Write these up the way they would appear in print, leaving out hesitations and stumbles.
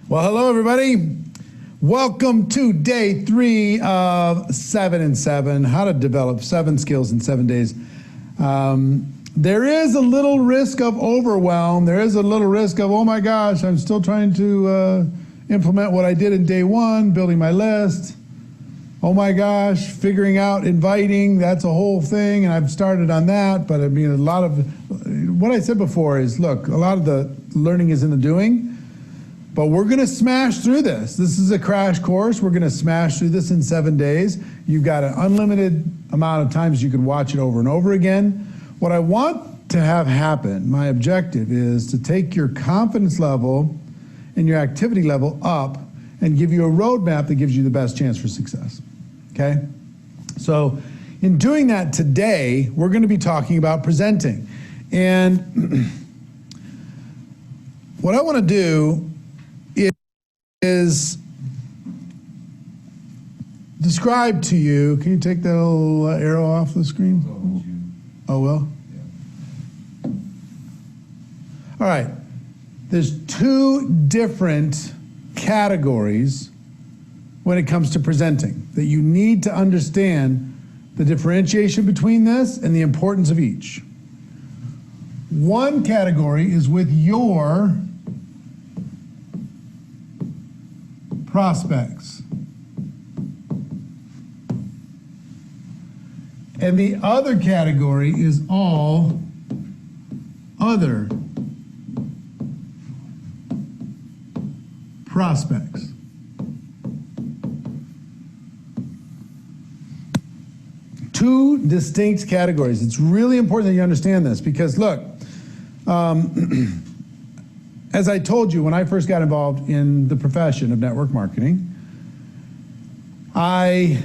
Well, hello, everybody. Welcome to day 3 of 7 in 7, how to develop 7 skills in 7 days. There is a little risk of overwhelm. There is a little risk of, oh my gosh, I'm still trying to implement what I did in day 1, building my list. Oh my gosh, figuring out inviting, that's a whole thing, and I've started on that. But I mean, a lot of what I said before is, look, a lot of the learning is in the doing. But we're going to smash through this. This is a crash course. We're going to smash through this in 7 days. You've got an unlimited amount of times you can watch it over and over again. What I want to have happen, my objective, is to take your confidence level and your activity level up and give you a roadmap that gives you the best chance for success. Okay? So in doing that today, we're going to be talking about presenting. And what I want to do is describe to you, can you take that little arrow off the screen? Oh, well? Yeah. All right. There's 2 different categories when it comes to presenting that you need to understand the differentiation between this and the importance of each. One category is with your prospects. And the other category is all other prospects. Two distinct categories. It's really important that you understand this because, look, as I told you when I first got involved in the profession of network marketing, I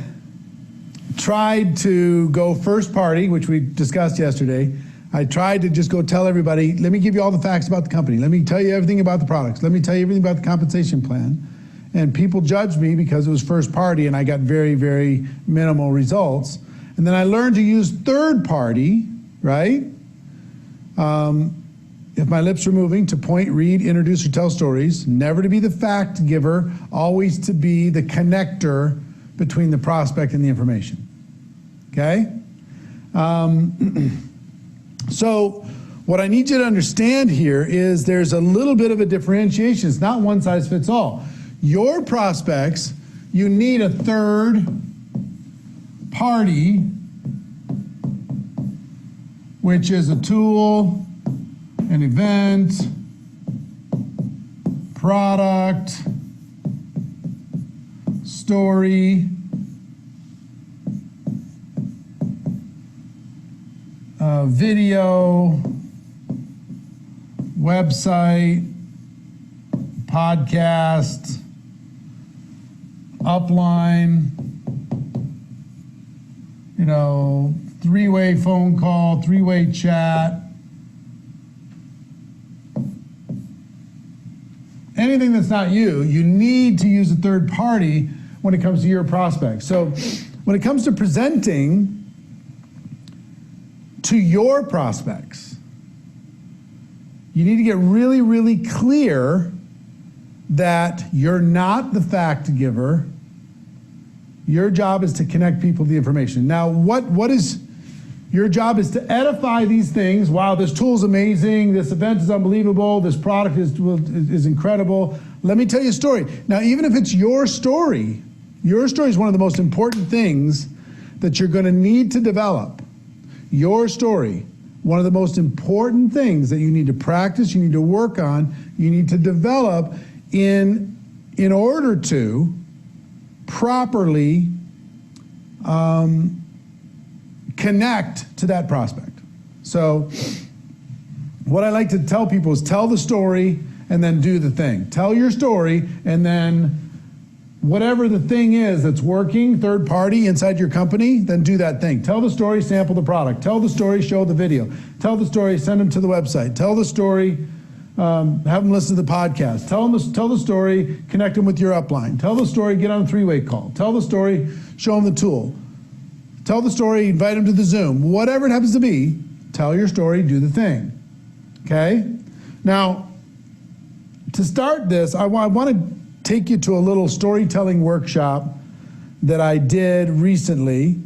tried to go first party, which we discussed yesterday. I tried to just go tell everybody, let me give you all the facts about the company. Let me tell you everything about the products. Let me tell you everything about the compensation plan. And people judged me because it was first party and I got very, very minimal results. And then I learned to use third party, right? If my lips are moving, to point, read, introduce, or tell stories, never to be the fact giver, always to be the connector between the prospect and the information, okay? So what I need you to understand here is there's a little bit of a differentiation. It's not one size fits all. Your prospects, you need a third party, which is a tool, an event, product, story, video, website, podcast, upline, you know, 3-way phone call, 3-way chat, anything that's not you, you need to use a third party when it comes to your prospects. So when it comes to presenting to your prospects, you need to get really, really clear that you're not the fact giver. Your job is to connect people to the information. Now, what is your job is to edify these things. Wow, this tool's amazing. This event is unbelievable. This product is incredible. Let me tell you a story. Now, even if it's your story is one of the most important things that you're going to need to develop. Your story, one of the most important things that you need to practice, you need to work on, you need to develop in order to properly connect to that prospect. So what I like to tell people is tell the story and then do the thing. Tell your story and then whatever the thing is that's working, third party inside your company, then do that thing. Tell the story, sample the product. Tell the story, show the video. Tell the story, send them to the website. Tell the story, have them listen to the podcast. Tell the story, connect them with your upline. Tell the story, get on a 3-way call. Tell the story, show them the tool. Tell the story, invite them to the Zoom. Whatever it happens to be, tell your story, do the thing. Okay? Now, to start this, I want to take you to a little storytelling workshop that I did recently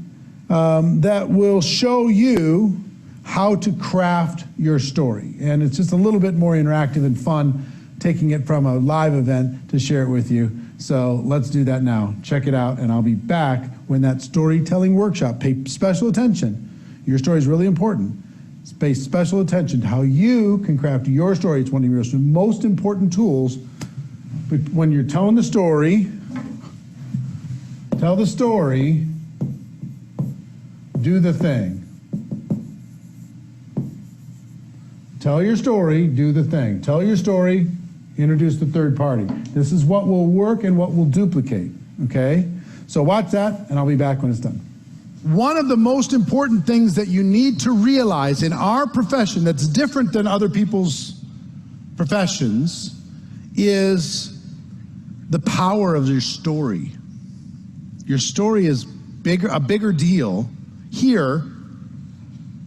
that will show you how to craft your story. And it's just a little bit more interactive and fun, taking it from a live event to share it with you. So let's do that now. Check it out, and I'll be back when that storytelling workshop. Pay special attention. Your story is really important. Pay special attention to how you can craft your story. It's one of your most important tools. But when you're telling the story, tell the story, do the thing. Tell your story, do the thing. Tell your story, introduce the third party. This is what will work and what will duplicate, okay? So watch that, and I'll be back when it's done. One of the most important things that you need to realize in our profession that's different than other people's professions is the power of your story. Your story is a bigger deal. Here,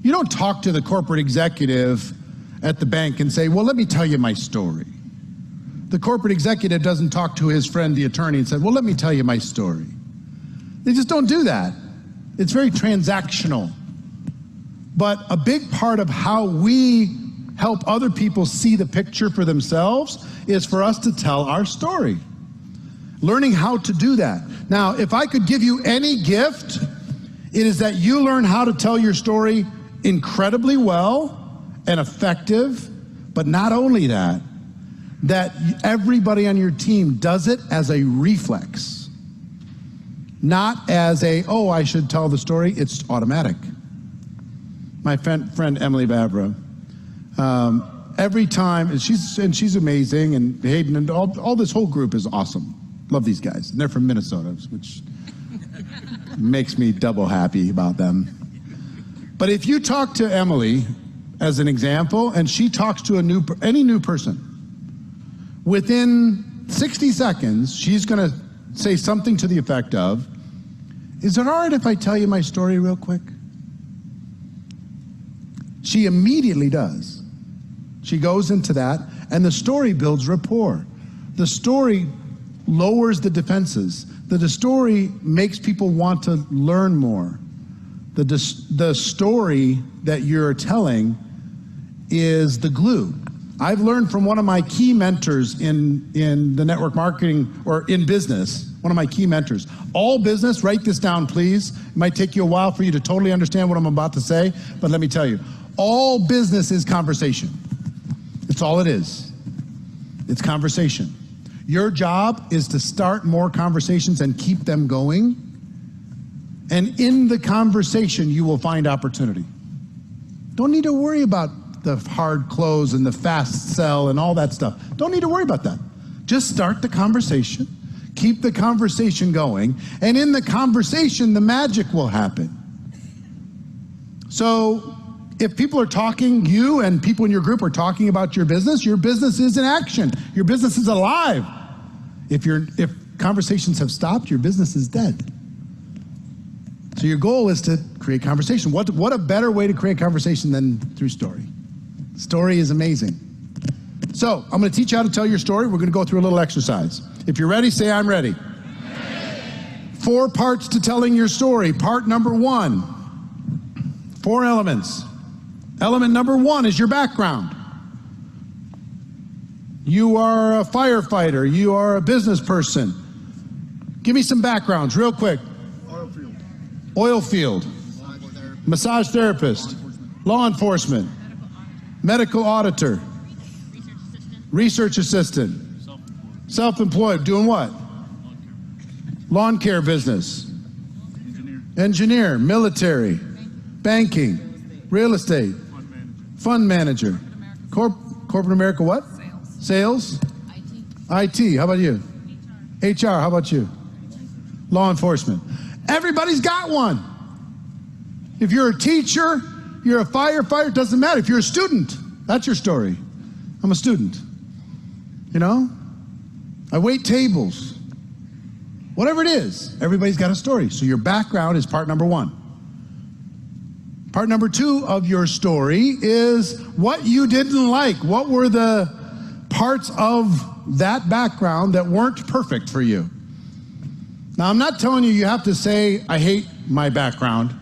you don't talk to the corporate executive at the bank and say, well, let me tell you my story. The corporate executive doesn't talk to his friend, the attorney, and say, well, let me tell you my story. They just don't do that. It's very transactional. But a big part of how we help other people see the picture for themselves is for us to tell our story. Learning how to do that. Now, if I could give you any gift, it is that you learn how to tell your story incredibly well and effective, but not only that, that everybody on your team does it as a reflex, not as a, oh, I should tell the story. It's automatic. My friend Emily Vavra, every time, and she's amazing, and Hayden, and all this whole group is awesome. Love these guys. And they're from Minnesota, which makes me double happy about them. But if you talk to Emily, as an example, and she talks to any new person, within 60 seconds, she's going to say something to the effect of, is it all right if I tell you my story real quick? She immediately does. She goes into that, and the story builds rapport. The story lowers the defenses. The story makes people want to learn more. The story that you're telling is the glue. I've learned from one of my key mentors in the network marketing, or in business, one of my key mentors. All business, write this down please. It might take you a while for you to totally understand what I'm about to say, but let me tell you, all business is conversation. It's all it is. It's conversation. Your job is to start more conversations and keep them going. And in the conversation, you will find opportunity. Don't need to worry about the hard close and the fast sell and all that stuff. Don't need to worry about that. Just start the conversation, keep the conversation going, and in the conversation, the magic will happen. So if people are talking, you and people in your group are talking about your business is in action. Your business is alive. If conversations have stopped, your business is dead. So your goal is to create conversation. What a better way to create conversation than through story? Story is amazing. So I'm going to teach you how to tell your story. We're going to go through a little exercise. If you're ready, say I'm ready. 4 parts to telling your story. Part number 1, 4 elements. Element number 1 is your background. You are a firefighter. You are a business person. Give me some backgrounds real quick. Oil field. Massage therapist. Law enforcement. Medical auditor. Research assistant. Self-employed. Doing what? Lawn care business. Engineer. Military. Banking. Real estate. Fund manager. Corporate America what? Sales? IT. How about you? HR. How about you? Law enforcement. Everybody's got one. If you're a teacher, you're a firefighter, it doesn't matter. If you're a student, that's your story. I'm a student. You know? I wait tables. Whatever it is, everybody's got a story. So your background is part number 1. Part number 2 of your story is what you didn't like. What were the parts of that background that weren't perfect for you. Now, I'm not telling you have to say, I hate my background.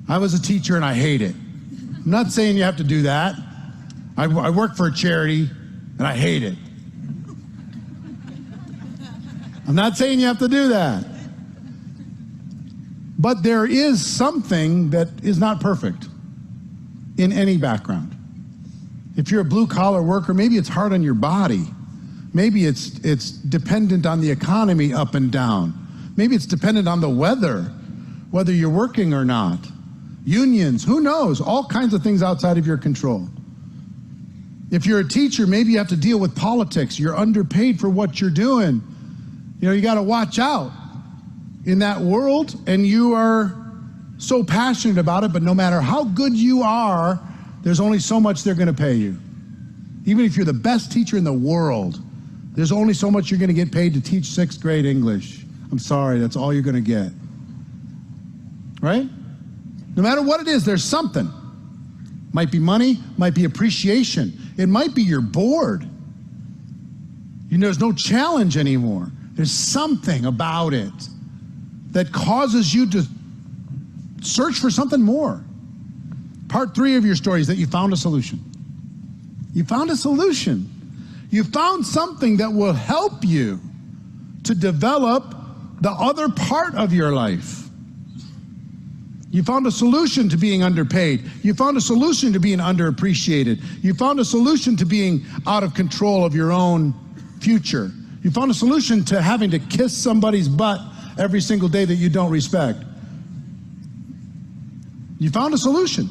I was a teacher and I hate it. I'm not saying you have to do that. I work for a charity and I hate it. I'm not saying you have to do that. But there is something that is not perfect in any background. If you're a blue-collar worker, maybe it's hard on your body. Maybe it's dependent on the economy up and down. Maybe it's dependent on the weather, whether you're working or not. Unions, who knows? All kinds of things outside of your control. If you're a teacher, maybe you have to deal with politics. You're underpaid for what you're doing. You know, you got to watch out in that world, and you are so passionate about it, but no matter how good you are, there's only so much they're going to pay you. Even if you're the best teacher in the world, there's only so much you're going to get paid to teach 6th grade English. I'm sorry, that's all you're going to get. Right? No matter what it is, there's something. Might be money, might be appreciation. It might be you're bored. You know, there's no challenge anymore. There's something about it that causes you to search for something more. Part 3 of your story is that you found a solution. You found a solution. You found something that will help you to develop the other part of your life. You found a solution to being underpaid. You found a solution to being underappreciated. You found a solution to being out of control of your own future. You found a solution to having to kiss somebody's butt every single day that you don't respect. You found a solution.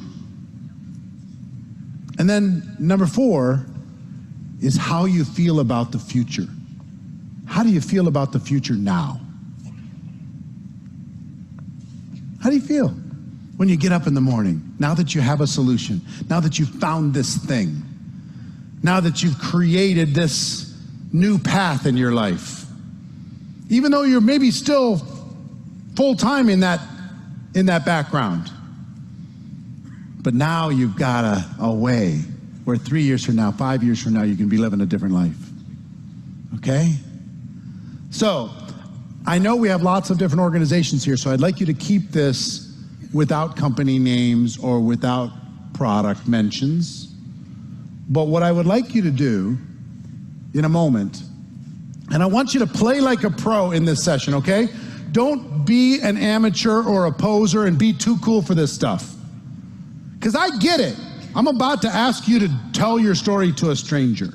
And then number 4 is how you feel about the future. How do you feel about the future now? How do you feel when you get up in the morning, now that you have a solution, now that you've found this thing, now that you've created this new path in your life? Even though you're maybe still full-time in that background, but now you've got a way where 3 years from now, 5 years from now, you can be living a different life. Okay? So, I know we have lots of different organizations here, so I'd like you to keep this without company names or without product mentions. But what I would like you to do in a moment, and I want you to play like a pro in this session, okay? Don't be an amateur or a poser and be too cool for this stuff. Because I get it. I'm about to ask you to tell your story to a stranger.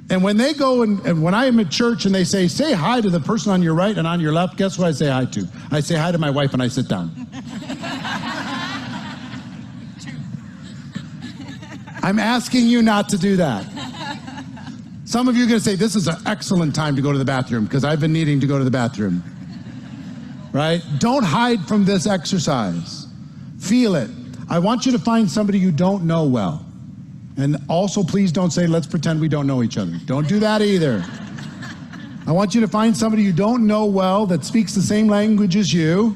And when they go and when I am at church and they say hi to the person on your right and on your left, guess what I say hi to? I say hi to my wife and I sit down. I'm asking you not to do that. Some of you are going to say, this is an excellent time to go to the bathroom because I've been needing to go to the bathroom. Right? Don't hide from this exercise. Feel it. I want you to find somebody you don't know well. And also, please don't say, let's pretend we don't know each other. Don't do that either. I want you to find somebody you don't know well that speaks the same language as you.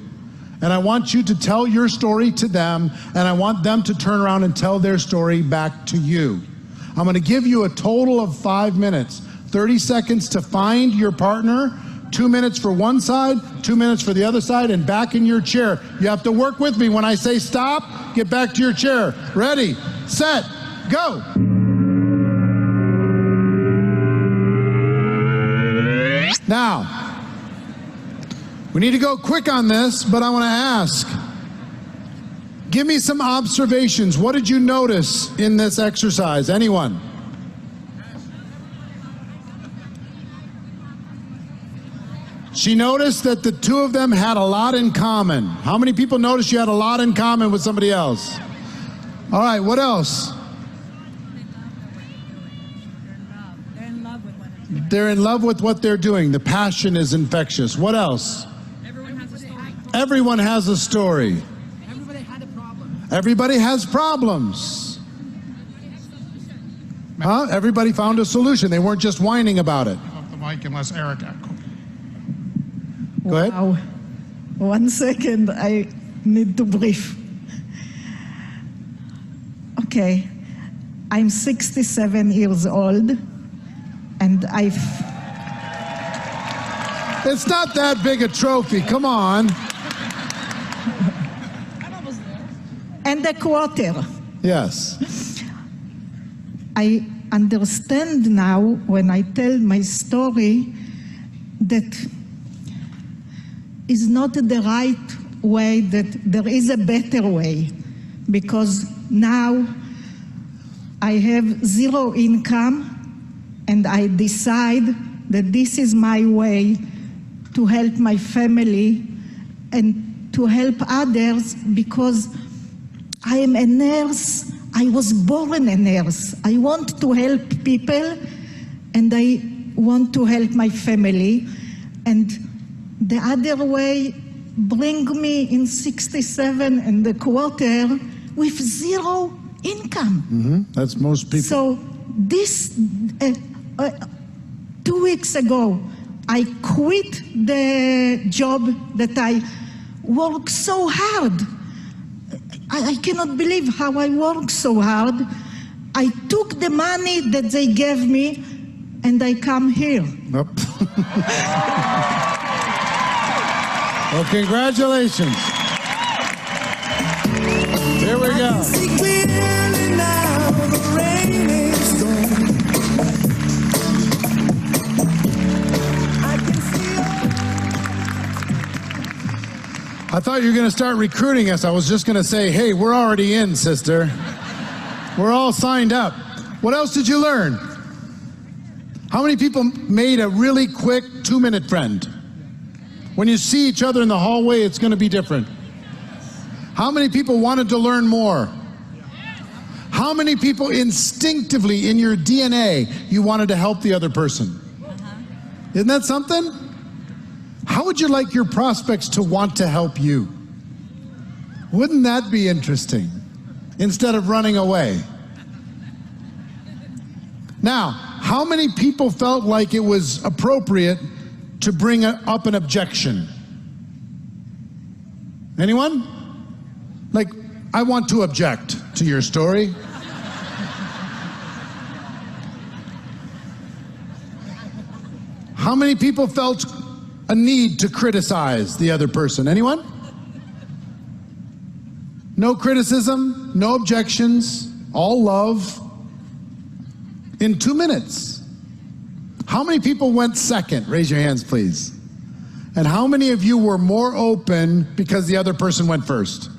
And I want you to tell your story to them. And I want them to turn around and tell their story back to you. I'm going to give you a total of 5 minutes. 30 seconds to find your partner. 2 minutes for one side, 2 minutes for the other side, and back in your chair. You have to work with me. When I say stop, get back to your chair. Ready, set, go. Now, we need to go quick on this, but I want to ask, give me some observations. What did you notice in this exercise? Anyone? She noticed that the two of them had a lot in common. How many people noticed you had a lot in common with somebody else? All right, what else? They're in love with what they're doing. The passion is infectious. What else? Everyone has a story. Everyone has a story. Everybody had a problem. Everybody has problems. Huh? Everybody found a solution. They weren't just whining about it. Off the mic unless Eric. Go ahead. Wow. 1 second, I need to breathe. Okay. I'm 67 years old, and It's not that big a trophy, come on. and a quarter. Yes. I understand now when I tell my story that is not the right way, that there is a better way, because now I have zero income and I decide that this is my way to help my family and to help others, because I am a nurse. I was born a nurse. I want to help people and I want to help my family. And the other way bring me in 67 and a quarter with zero income. Mm-hmm. That's most people. So this, 2 weeks ago, I quit the job that I worked so hard. I cannot believe how I worked so hard. I took the money that they gave me and I come here. Nope. Well, congratulations. Here we go. I thought you were going to start recruiting us. I was just going to say, hey, we're already in, sister. We're all signed up. What else did you learn? How many people made a really quick 2-minute friend? When you see each other in the hallway, it's going to be different. How many people wanted to learn more? How many people instinctively in your DNA, you wanted to help the other person? Isn't that something? How would you like your prospects to want to help you? Wouldn't that be interesting? Instead of running away. Now, how many people felt like it was appropriate to bring up an objection? Anyone? Like, I want to object to your story. How many people felt a need to criticize the other person? Anyone? No criticism, no objections, all love. In 2 minutes. How many people went second? Raise your hands, please. And how many of you were more open because the other person went first?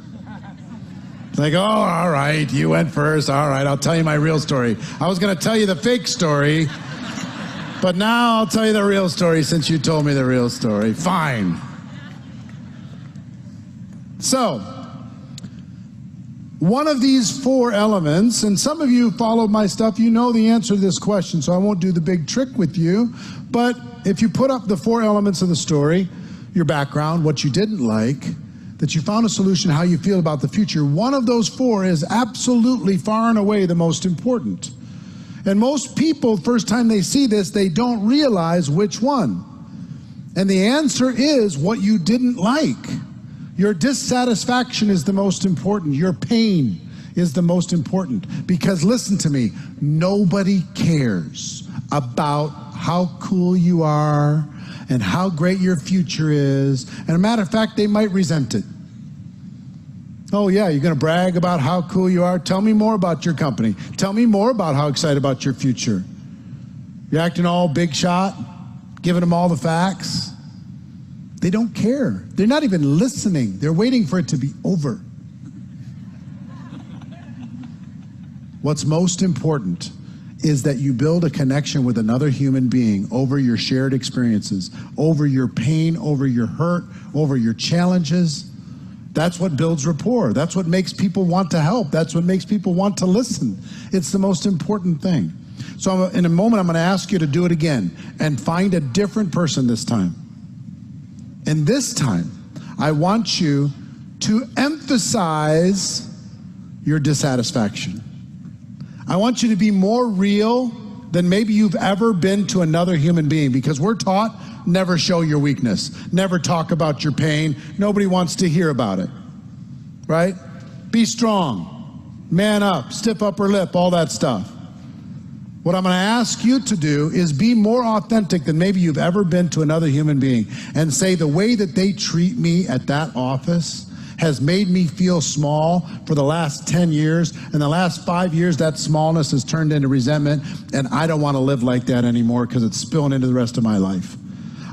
Like, oh, all right, you went first. All right, I'll tell you my real story. I was going to tell you the fake story, but now I'll tell you the real story since you told me the real story. Fine. So, one of these 4 elements, and some of you followed my stuff, you know the answer to this question, so I won't do the big trick with you, but if you put up the 4 elements of the story, your background, what you didn't like, that you found a solution, how you feel about the future, one of those 4 is absolutely far and away the most important. And most people, first time they see this, they don't realize which one. And the answer is what you didn't like. Your dissatisfaction is the most important. Your pain is the most important. Because listen to me, nobody cares about how cool you are and how great your future is. And a matter of fact, they might resent it. Oh yeah, you're going to brag about how cool you are? Tell me more about your company. Tell me more about how excited about your future. You're acting all big shot, giving them all the facts. They don't care. They're not even listening. They're waiting for it to be over. What's most important is that you build a connection with another human being over your shared experiences, over your pain, over your hurt, over your challenges. That's what builds rapport. That's what makes people want to help. That's what makes people want to listen. It's the most important thing. So in a moment, I'm going to ask you to do it again and find a different person this time. And this time, I want you to emphasize your dissatisfaction. I want you to be more real than maybe you've ever been to another human being, because we're taught never show your weakness, never talk about your pain. Nobody wants to hear about it, right? Be strong. man up, stiff upper lip, all that stuff. What I'm going to ask you to do is be more authentic than maybe you've ever been to another human being, and say the way that they treat me at that office has made me feel small for the last 10 years. In the last 5 years, that smallness has turned into resentment, and I don't want to live like that anymore because it's spilling into the rest of my life.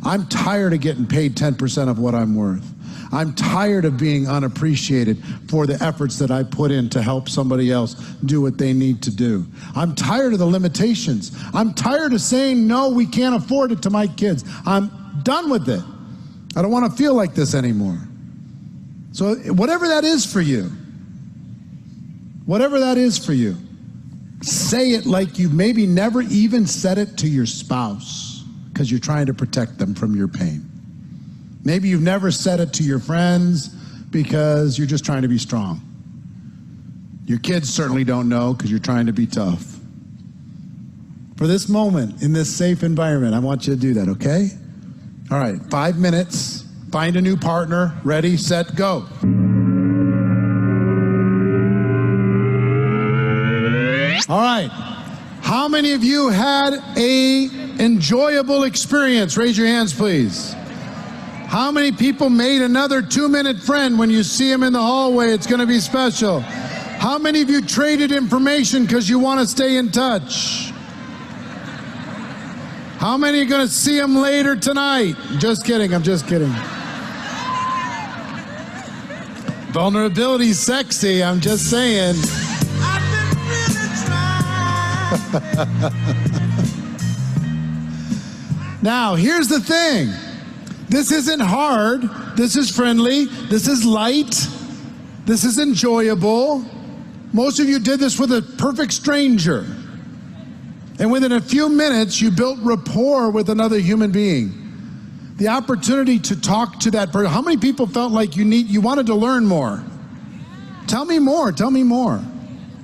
I'm tired of getting paid 10% of what I'm worth. I'm tired of being unappreciated for the efforts that I put in to help somebody else do what they need to do. I'm tired of the limitations. I'm tired of saying, no, we can't afford it to my kids. I'm done with it. I don't want to feel like this anymore. So whatever that is for you, whatever that is for you, say it like you maybe never even said it to your spouse because you're trying to protect them from your pain. Maybe you've never said it to your friends because you're just trying to be strong. Your kids certainly don't know because you're trying to be tough. For this moment, in this safe environment, I want you to do that, okay? All right, 5 minutes. Find a new partner. Ready, set, go. All right. How many of you had an enjoyable experience? Raise your hands, please. How many people made another 2-minute friend? When you see him in the hallway, it's going to be special. How many of you traded information because you want to stay in touch? How many are going to see him later tonight? Just kidding, I'm just kidding. Vulnerability's sexy, I'm just saying. I've been really trying. Now, here's the thing. This isn't hard. This is friendly. This is light. This is enjoyable. Most of you did this with a perfect stranger. And within a few minutes, you built rapport with another human being. The opportunity to talk to that person. How many people felt like you wanted to learn more? Tell me more,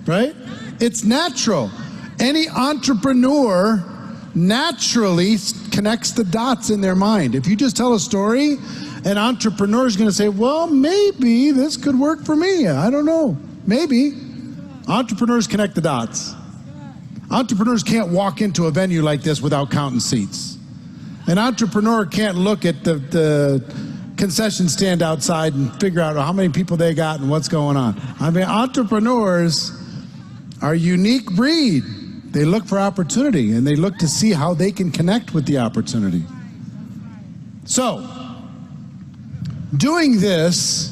right? It's natural. Any entrepreneur naturally connects the dots in their mind. If you just tell a story, an entrepreneur is going to say, well, maybe this could work for me. I don't know. Maybe. Entrepreneurs connect the dots. Entrepreneurs can't walk into a venue like this without counting seats. An entrepreneur can't look at the concession stand outside and figure out how many people they got and what's going on. I mean, entrepreneurs are a unique breed. They look for opportunity, and they look to see how they can connect with the opportunity. So, doing this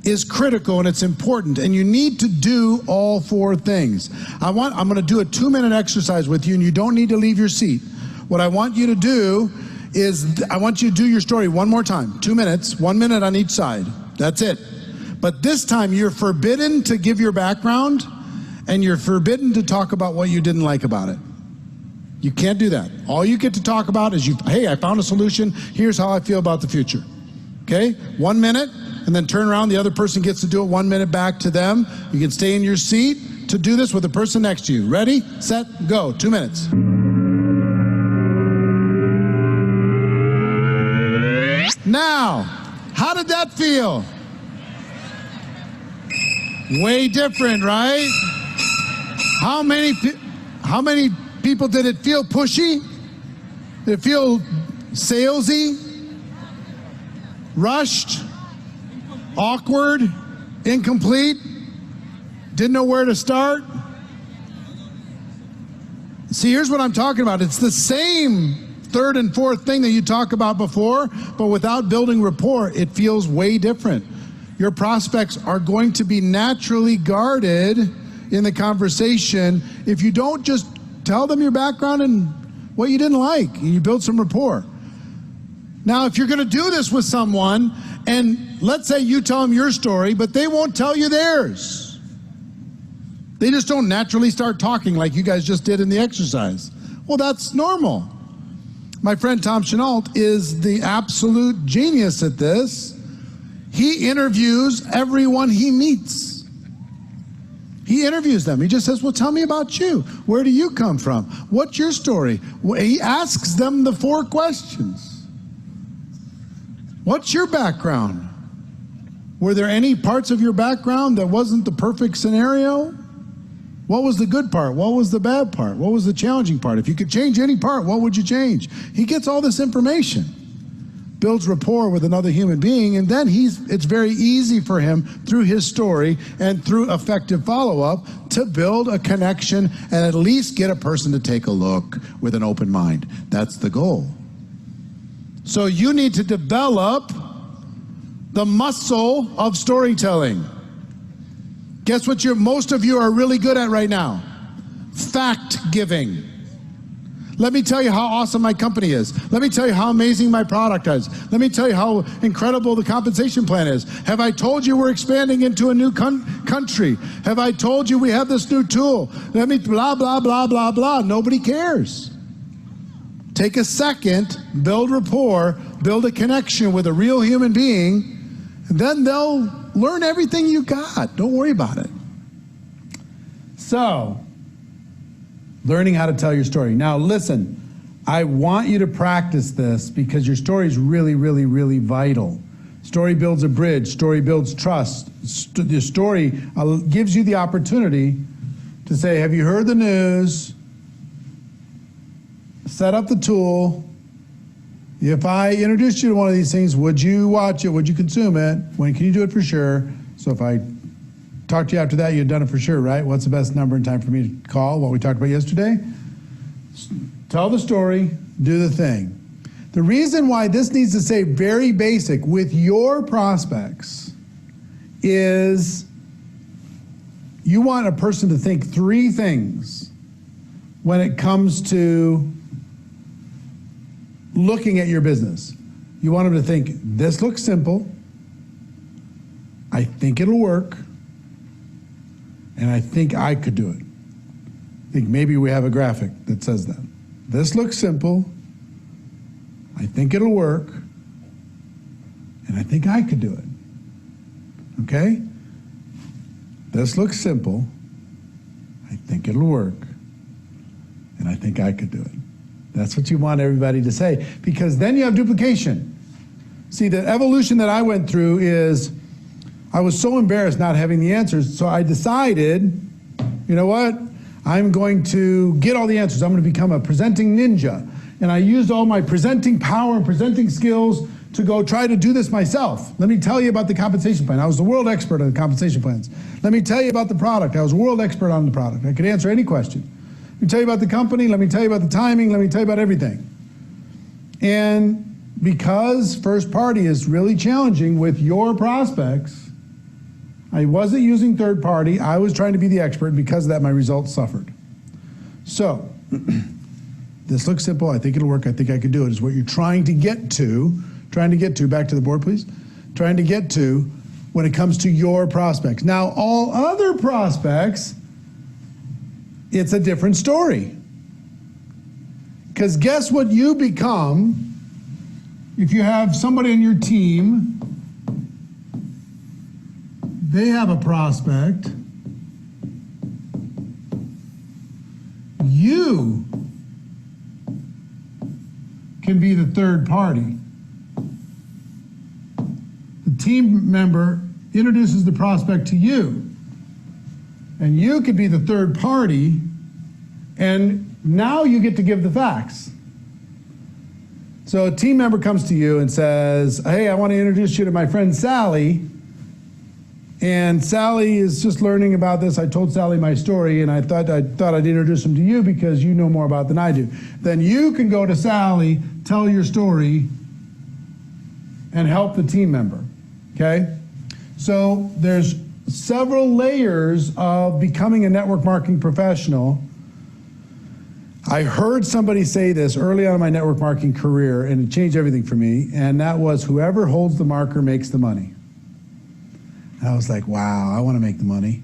is critical and it's important, and you need to do all 4 things. I'm going to do a 2-minute exercise with you, and you don't need to leave your seat. What I want you to do is, I want you to do your story one more time. 2 minutes, 1 minute on each side. That's it. But this time you're forbidden to give your background, and you're forbidden to talk about what you didn't like about it. You can't do that. All you get to talk about is, hey, I found a solution. Here's how I feel about the future. Okay? 1 minute, and then turn around. The other person gets to do it 1 minute back to them. You can stay in your seat to do this with the person next to you. Ready, set, go. 2 minutes. Now, how did that feel? Way different, right? How many people did it feel pushy? Did it feel salesy? Rushed? Awkward? Incomplete? Didn't know where to start? See, here's what I'm talking about. It's the same 3rd and 4th thing that you talked about before, but without building rapport, it feels way different. Your prospects are going to be naturally guarded in the conversation if you don't just tell them your background and what you didn't like, and you build some rapport. Now, if you're going to do this with someone, and let's say you tell them your story, but they won't tell you theirs. They just don't naturally start talking like you guys just did in the exercise. Well, that's normal. My friend Tom Chenault is the absolute genius at this. He interviews everyone he meets. He interviews them. He just says, well, tell me about you. Where do you come from? What's your story? He asks them the 4 questions. What's your background? Were there any parts of your background that wasn't the perfect scenario? What was the good part? What was the bad part? What was the challenging part? If you could change any part, what would you change? He gets all this information, builds rapport with another human being, and then it's very easy for him through his story and through effective follow-up to build a connection and at least get a person to take a look with an open mind. That's the goal. So you need to develop the muscle of storytelling. Guess what most of you are really good at right now? Fact giving. Let me tell you how awesome my company is. Let me tell you how amazing my product is. Let me tell you how incredible the compensation plan is. Have I told you we're expanding into a new country? Have I told you we have this new tool? Let me blah, blah, blah, blah, blah. Nobody cares. Take a second, build rapport, build a connection with a real human being, and then they'll learn everything you got. Don't worry about it. So, learning how to tell your story. Now listen, I want you to practice this because your story is really, really, really vital. Story builds a bridge. Story builds trust. The story gives you the opportunity to say, have you heard the news? Set up the tool. If I introduced you to one of these things, would you watch it? Would you consume it? When can you do it for sure? So if I talk to you after that, you've done it for sure, right? What's the best number and time for me to call? What we talked about yesterday? Tell the story, do the thing. The reason why this needs to stay very basic with your prospects is you want a person to think three things when it comes to looking at your business. You want them to think, this looks simple, I think it'll work, and I think I could do it. I think maybe we have a graphic that says that. This looks simple, I think it'll work, and I think I could do it. Okay? This looks simple, I think it'll work, and I think I could do it. That's what you want everybody to say, because then you have duplication. See, the evolution that I went through is I was so embarrassed not having the answers, so I decided, you know what? I'm going to get all the answers. I'm going to become a presenting ninja. And I used all my presenting power and presenting skills to go try to do this myself. Let me tell you about the compensation plan. I was the world expert on the compensation plans. Let me tell you about the product. I was a world expert on the product. I could answer any question. Let me tell you about the company. Let me tell you about the timing. Let me tell you about everything. And because first party is really challenging with your prospects, I wasn't using third party. I was trying to be the expert, and because of that, my results suffered. So, this looks simple. I think it'll work. I think I could do it, is what you're trying to get to, back to the board, please, trying to get to when it comes to your prospects. Now, all other prospects, it's a different story. Because guess what you become if you have somebody on your team, they have a prospect, you can be the third party. The team member introduces the prospect to you, and you could be the third party, and now you get to give the facts. So a team member comes to you and says, hey, I want to introduce you to my friend Sally, and Sally is just learning about this. I told Sally my story, and I thought I'd introduce him to you because you know more about it than I do. Then you can go to Sally, tell your story, and help the team member, okay? So there's several layers of becoming a network marketing professional. I heard somebody say this early on in my network marketing career, and it changed everything for me, and that was, whoever holds the marker makes the money. And I was like, wow, I want to make the money.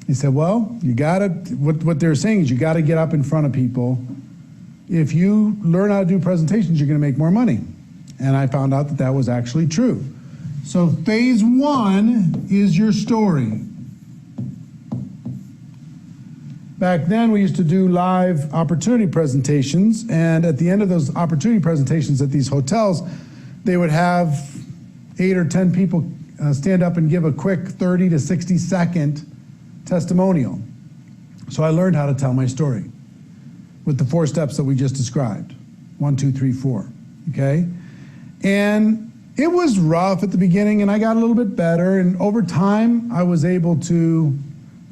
He said, well, you gotta, what they're saying is you gotta get up in front of people. If you learn how to do presentations, you're gonna make more money. And I found out that that was actually true. So phase one is your story. Back then, we used to do live opportunity presentations, and at the end of those opportunity presentations at these hotels, they would have 8 or 10 people stand up and give a quick 30 to 60 second testimonial. So I learned how to tell my story with the 4 steps that we just described. 1, 2, 3, 4, okay? And it was rough at the beginning, and I got a little bit better, and over time, I was able to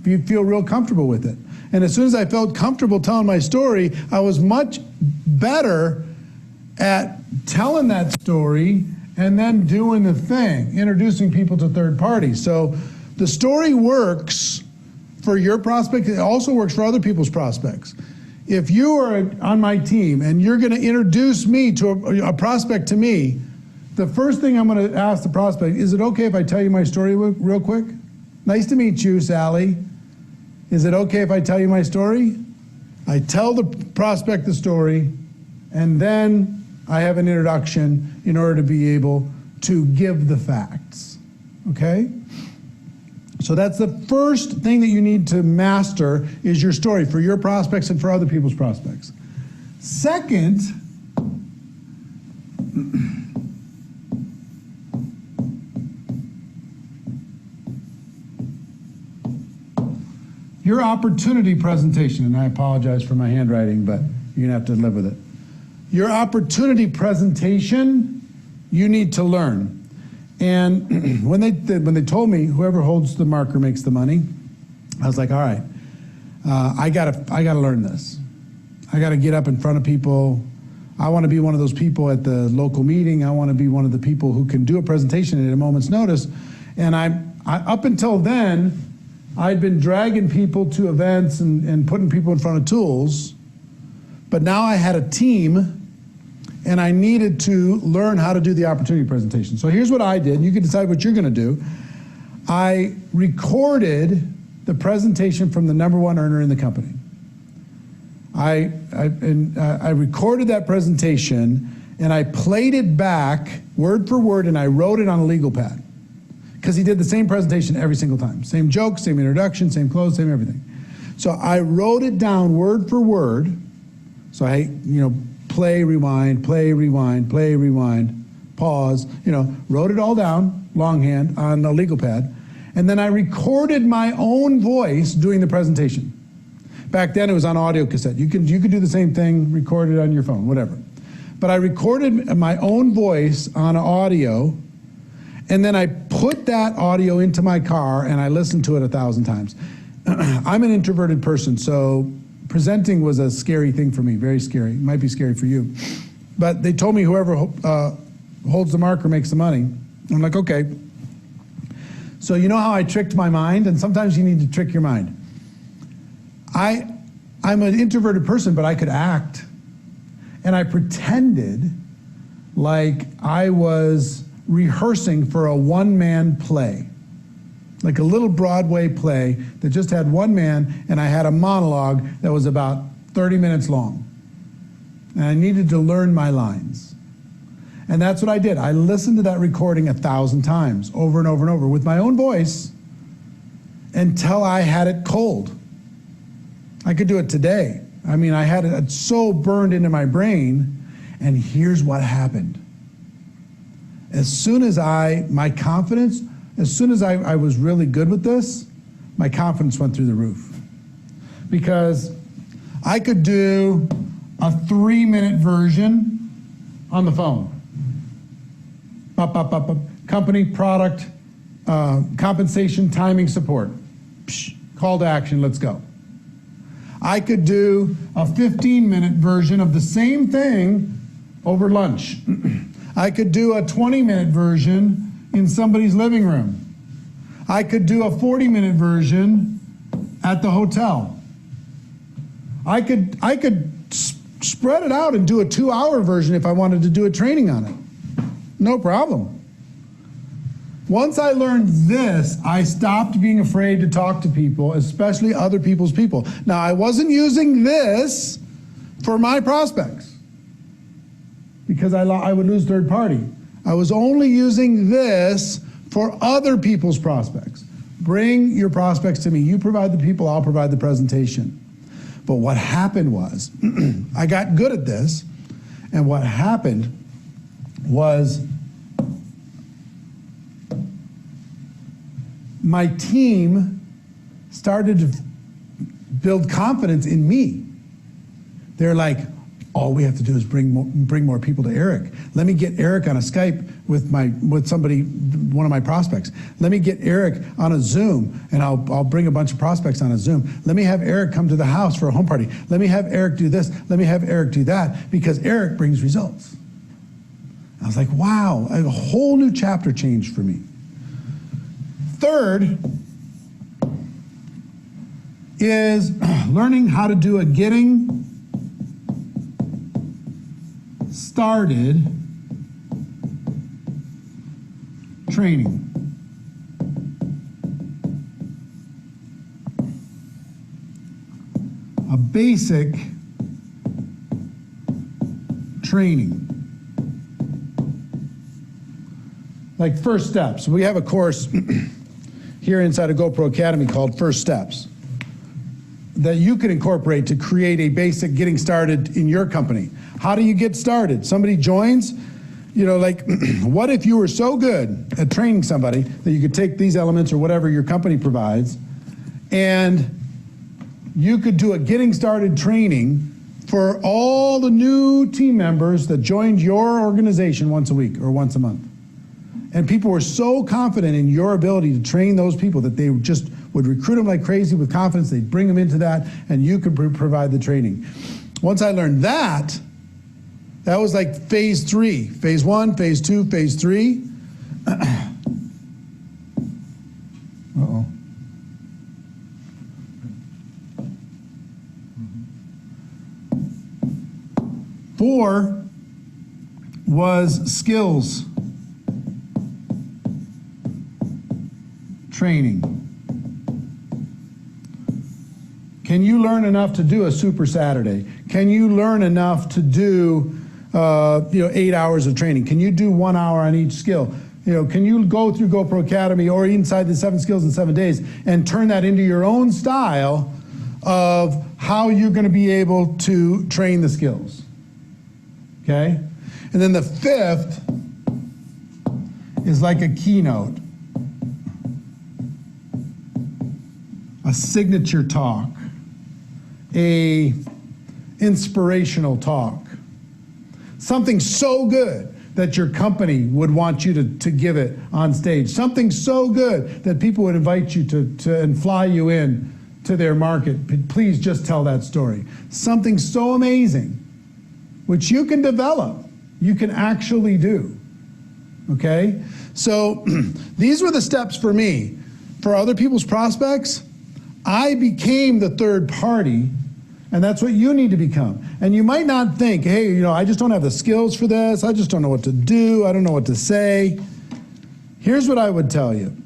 feel real comfortable with it. And as soon as I felt comfortable telling my story, I was much better at telling that story and then doing the thing, introducing people to third parties. So the story works for your prospect. It also works for other people's prospects. If you are on my team and you're going to introduce me to a prospect to me, the first thing I'm going to ask the prospect, is it okay if I tell you my story real quick? Nice to meet you, Sally. Is it okay if I tell you my story? I tell the prospect the story, and then I have an introduction in order to be able to give the facts, okay? So that's the first thing that you need to master is your story for your prospects and for other people's prospects. Second, your opportunity presentation, and I apologize for my handwriting, but you're gonna have to live with it. Your opportunity presentation, you need to learn. And when they told me whoever holds the marker makes the money, I was like, all right, I gotta learn this. I gotta get up in front of people. I wanna be one of those people at the local meeting. I wanna be one of the people who can do a presentation at a moment's notice. And up until then, I'd been dragging people to events and putting people in front of tools, but now I had a team and I needed to learn how to do the opportunity presentation. So here's what I did. You can decide what you're gonna do. I recorded the presentation from the #1 earner in the company. I recorded that presentation and I played it back word for word and I wrote it on a legal pad. Because he did the same presentation every single time. Same joke, same introduction, same close, same everything. So I wrote it down word for word. So I, play, rewind, play, rewind, play, rewind, pause, wrote it all down, longhand, on a legal pad. And then I recorded my own voice doing the presentation. Back then it was on audio cassette. You could do the same thing, record it on your phone, whatever. But I recorded my own voice on audio, and then I put that audio into my car and I listened to it 1,000 times. I'm an introverted person, so presenting was a scary thing for me, very scary. It might be scary for you. But they told me whoever holds the marker makes the money. I'm like, okay. So you know how I tricked my mind? And sometimes you need to trick your mind. I'm an introverted person, but I could act. And I pretended like I was rehearsing for a one-man play, like a little Broadway play that just had one man, and I had a monologue that was about 30 minutes long. And I needed to learn my lines. And that's what I did. I listened to that recording 1,000 times, over and over and over, with my own voice, until I had it cold. I could do it today. I mean, I had it so burned into my brain, and here's what happened. As soon as I was really good with this, my confidence went through the roof. Because I could do a 3-minute version on the phone. Company, product, compensation, timing, support. Psh, call to action, let's go. I could do a 15-minute version of the same thing over lunch. I could do a 20-minute version in somebody's living room. I could do a 40-minute version at the hotel. I could spread it out and do a 2-hour version if I wanted to do a training on it. No problem. Once I learned this, I stopped being afraid to talk to people, especially other people's people. Now, I wasn't using this for my prospects because I would lose third party. I was only using this for other people's prospects. Bring your prospects to me. You provide the people, I'll provide the presentation. But what happened was, I got good at this, and what happened was my team started to build confidence in me. They're like, all we have to do is bring more people to Eric. Let me get Eric on a Skype with somebody, one of my prospects. Let me get Eric on a Zoom, and I'll bring a bunch of prospects on a Zoom. Let me have Eric come to the house for a home party. Let me have Eric do this. Let me have Eric do that, because Eric brings results. I was like, wow, a whole new chapter changed for me. Third is learning how to do a getting started training. A basic training. Like first steps. We have a course here inside of GoPro Academy called First Steps that you can incorporate to create a basic getting started in your company. How do you get started? Somebody joins, you know, like, what if you were so good at training somebody that you could take these elements or whatever your company provides, and you could do a getting started training for all the new team members that joined your organization once a week or once a month. And people were so confident in your ability to train those people that they just would recruit them like crazy with confidence. They'd bring them into that, and you could provide the training. Once I learned that, that was like phase 3. Phase 1, phase 2, phase 3. Uh-oh. Four was skills training. Can you learn enough to do a Super Saturday? Can you learn enough to do 8 hours of training? Can you do 1 hour on each skill? Can you go through GoPro Academy or inside the 7 skills in 7 days and turn that into your own style of how you're going to be able to train the skills? Okay? And then the fifth is like a keynote, a signature talk, a inspirational talk, something so good that your company would want you to give it on stage, something so good that people would invite you to and fly you in to their market. Please just tell that story. Something so amazing, which you can develop, you can actually do, okay? So these were the steps for me. For other people's prospects, I became the third party, and that's what you need to become. And you might not think, hey, I just don't have the skills for this. I just don't know what to do. I don't know what to say. Here's what I would tell you.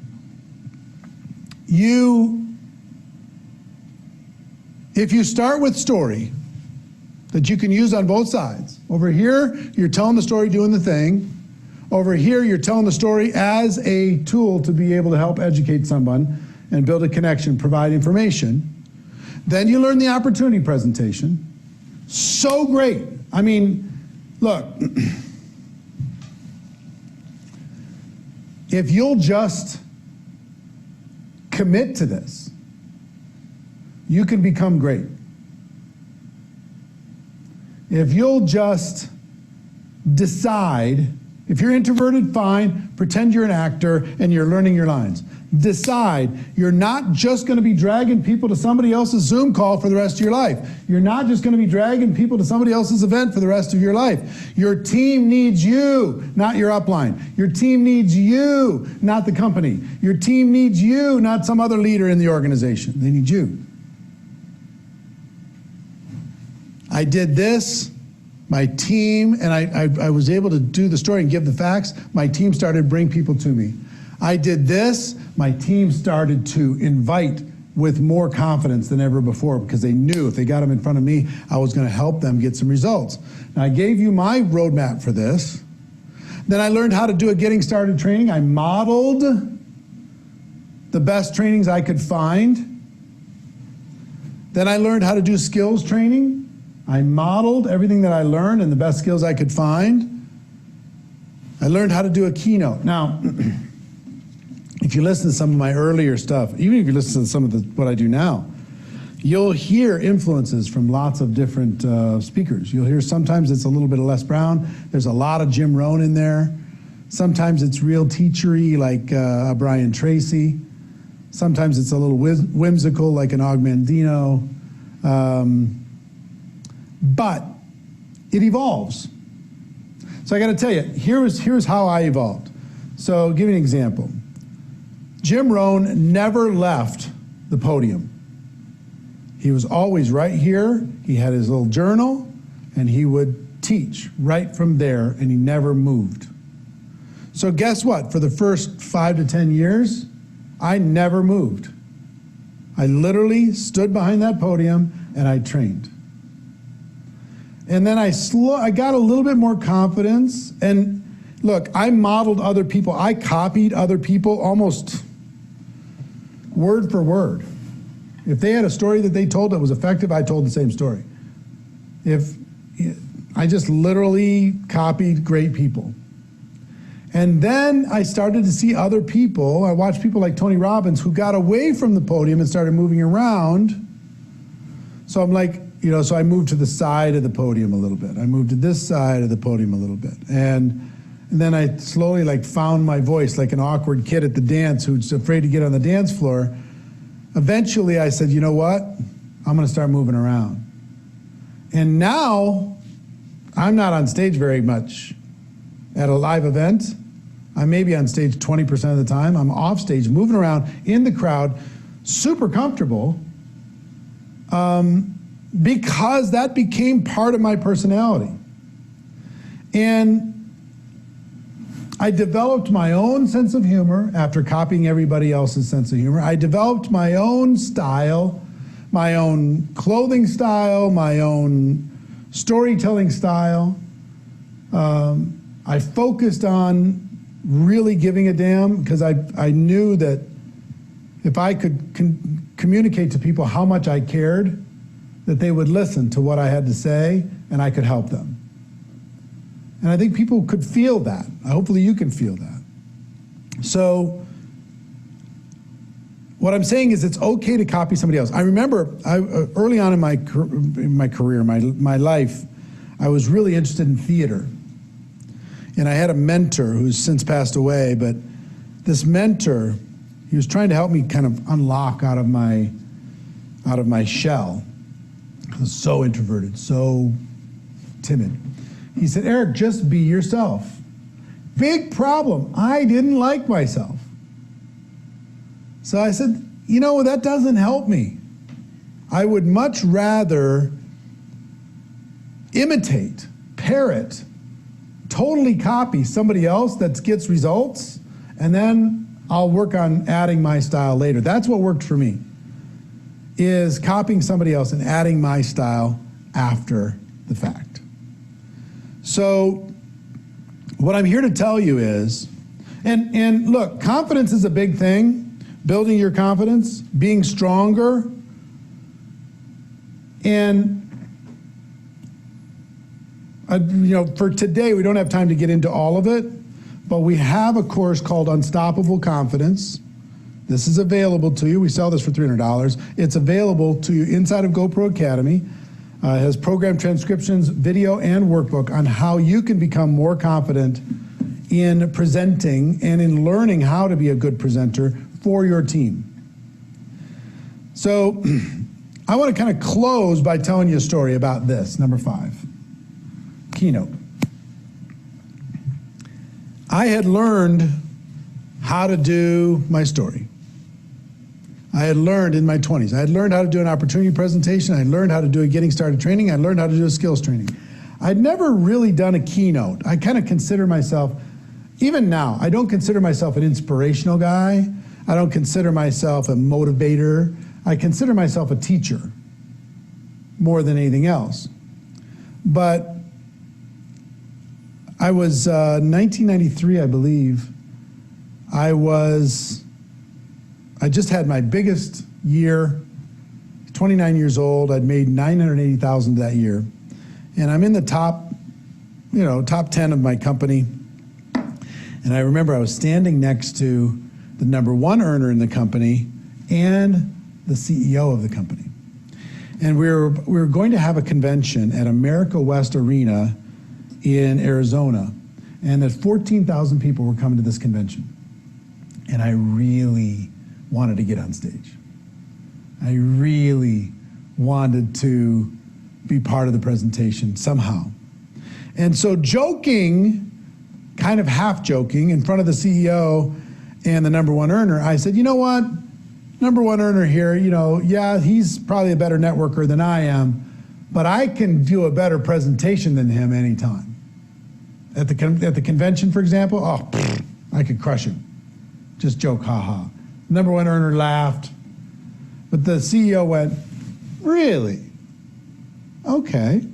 If you start with story that you can use on both sides, over here, you're telling the story, doing the thing. Over here, you're telling the story as a tool to be able to help educate someone and build a connection, provide information. Then you learn the opportunity presentation. So great. I mean, look, if you'll just commit to this, you can become great. If you'll just decide, if you're introverted, fine, pretend you're an actor and you're learning your lines. Decide you're not just going to be dragging people to somebody else's Zoom call for the rest of your life. You're not just going to be dragging people to somebody else's event for the rest of your life. Your team needs you, not your upline. Your team needs you, not the company. Your team needs you, not some other leader in the organization. They need you. I did this. My team, and I was able to do the story and give the facts. My team started to bring people to me. I did this. My team started to invite with more confidence than ever before because they knew if they got them in front of me, I was going to help them get some results. Now, I gave you my roadmap for this. Then I learned how to do a getting started training. I modeled the best trainings I could find. Then I learned how to do skills training. I modeled everything that I learned and the best skills I could find. I learned how to do a keynote. Now, if you listen to some of my earlier stuff, even if you listen to some of what I do now, you'll hear influences from lots of different speakers. You'll hear sometimes it's a little bit of Les Brown. There's a lot of Jim Rohn in there. Sometimes it's real teachery like Brian Tracy. Sometimes it's a little whimsical like an Og Mandino. But it evolves. So I got to tell you, here's how I evolved. So give you an example. Jim Rohn never left the podium. He was always right here. He had his little journal, and he would teach right from there, and he never moved. So guess what? For the first 5 to 10 years, I never moved. I literally stood behind that podium, and I trained. And then I got a little bit more confidence, and look, I modeled other people. I copied other people almost word for word. If they had a story that they told that was effective, I told the same story. I just literally copied great people. And then I started to see other people. I watched people like Tony Robbins who got away from the podium and started moving around. So I'm like, so I moved to the side of the podium a little bit. I moved to this side of the podium a little bit. And then I slowly found my voice like an awkward kid at the dance who's afraid to get on the dance floor. Eventually I said, you know what? I'm gonna start moving around. And now I'm not on stage very much at a live event. I may be on stage 20% of the time. I'm off stage, moving around in the crowd, super comfortable, because that became part of my personality. And I developed my own sense of humor after copying everybody else's sense of humor. I developed my own style, my own clothing style, my own storytelling style. I focused on really giving a damn because I knew that if I could communicate to people how much I cared, that they would listen to what I had to say and I could help them. And I think people could feel that. Hopefully you can feel that. So what I'm saying is it's okay to copy somebody else. I remember early on in my career, my life, I was really interested in theater. And I had a mentor who's since passed away, but this mentor, he was trying to help me kind of unlock out of my shell. I was so introverted, so timid. He said, Eric, just be yourself. Big problem, I didn't like myself. So I said, that doesn't help me. I would much rather imitate, parrot, totally copy somebody else that gets results, and then I'll work on adding my style later. That's what worked for me, is copying somebody else and adding my style after the fact. So what I'm here to tell you is, and look, confidence is a big thing, building your confidence, being stronger, and for today, we don't have time to get into all of it, but we have a course called Unstoppable Confidence. This is available to you. We sell this for $300. It's available to you inside of GoPro Academy. It has program transcriptions, video, and workbook on how you can become more confident in presenting and in learning how to be a good presenter for your team. So I want to kind of close by telling you a story about this, number 5. Keynote. I had learned how to do my story. I had learned in my 20s. I had learned how to do an opportunity presentation. I had learned how to do a getting started training. I learned how to do a skills training. I'd never really done a keynote. I kind of consider myself, even now, I don't consider myself an inspirational guy. I don't consider myself a motivator. I consider myself a teacher more than anything else. But I was 1993, I believe. I just had my biggest year, 29 years old. I'd made $980,000 that year. And I'm in the top 10 of my company. And I remember I was standing next to the #1 earner in the company and the CEO of the company. And we were going to have a convention at America West Arena in Arizona, and that 14,000 people were coming to this convention. And I really wanted to get on stage. I really wanted to be part of the presentation somehow. And so joking, kind of half joking, in front of the CEO and the number one earner, I said, you know what? Number one earner here, yeah, he's probably a better networker than I am, but I can do a better presentation than him anytime. At the convention, for example, I could crush him. Just joke, ha. Number one earner laughed, but the CEO went, really? Okay.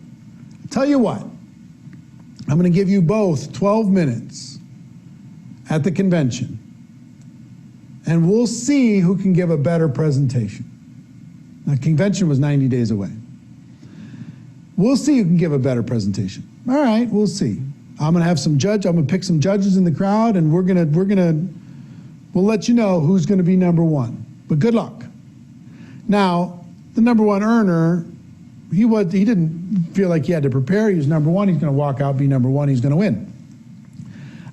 Tell you what, I'm going to give you both 12 minutes at the convention, and we'll see who can give a better presentation. The convention was 90 days away. We'll see who can give a better presentation. All right, we'll see. I'm going to pick some judges in the crowd, and we'll let you know who's going to be number one. But good luck. Now, the number one earner, he didn't feel like he had to prepare. He was number one. He's going to walk out, be number one. He's going to win.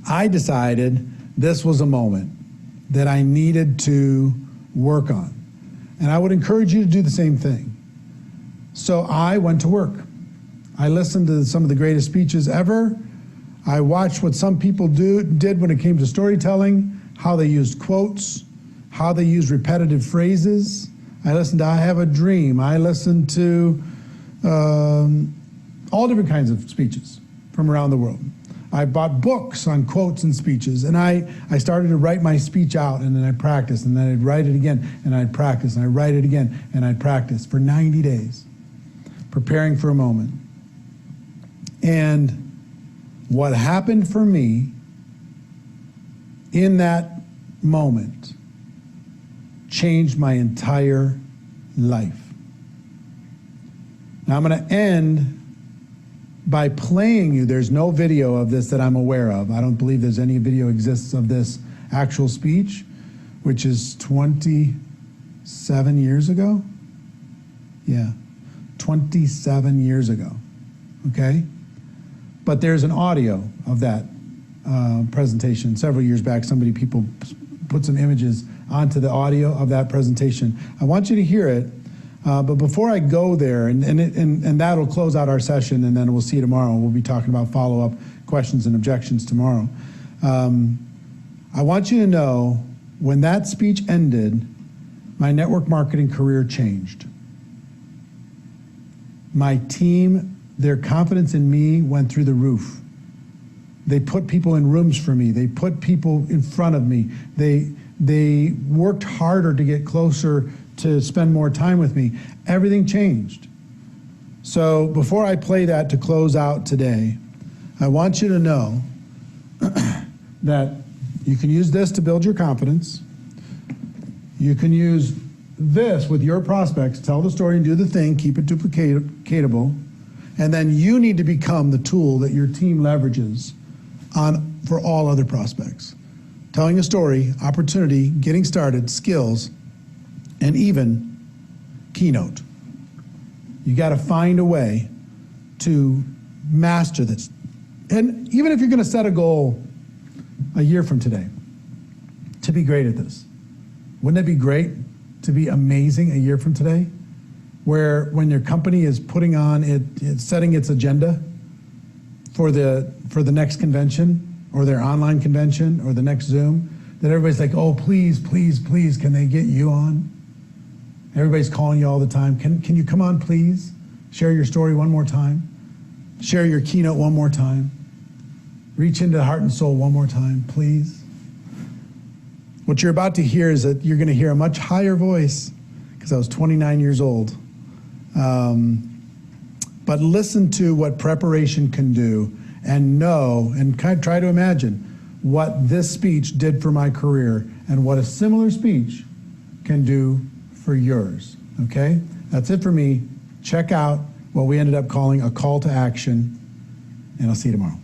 I decided this was a moment that I needed to work on. And I would encourage you to do the same thing. So I went to work. I listened to some of the greatest speeches ever. I watched what some people did when it came to storytelling, how they used quotes, how they used repetitive phrases. I listened to I Have a Dream. I listened to all different kinds of speeches from around the world. I bought books on quotes and speeches, and I started to write my speech out, and then I practiced, and then I'd write it again, and I'd practice, and I'd write it again, and I'd practice for 90 days, preparing for a moment. And what happened for me in that moment changed my entire life. Now I'm going to end by playing you. There's no video of this that I'm aware of. I don't believe there's any video exists of this actual speech, which is 27 years ago. Yeah, 27 years ago, okay? But there's an audio of that presentation. Several years back, people put some images onto the audio of that presentation. I want you to hear it, but before I go there, and that'll close out our session, and then we'll see you tomorrow. We'll be talking about follow-up questions and objections tomorrow. I want you to know, when that speech ended, my network marketing career changed. My team, their confidence in me went through the roof. They put people in rooms for me. They put people in front of me. They worked harder to get closer, to spend more time with me. Everything changed. So before I play that to close out today, I want you to know that you can use this to build your confidence. You can use this with your prospects, tell the story and do the thing, keep it duplicatable, and then you need to become the tool that your team leverages for all other prospects. Telling a story, opportunity, getting started, skills, and even keynote. You got to find a way to master this. And even if you're going to set a goal a year from today to be great at this, wouldn't it be great to be amazing a year from today? Where when your company is putting on it's setting its agenda for the next convention, or their online convention, or the next Zoom, that everybody's like, oh, please, please, please, can they get you on? Everybody's calling you all the time. Can you come on, please? Share your story one more time. Share your keynote one more time. Reach into the heart and soul one more time, please. What you're about to hear is that you're going to hear a much higher voice, because I was 29 years old. But listen to what preparation can do, and know, and kind of try to imagine what this speech did for my career and what a similar speech can do for yours, okay? That's it for me. Check out what we ended up calling a call to action, and I'll see you tomorrow.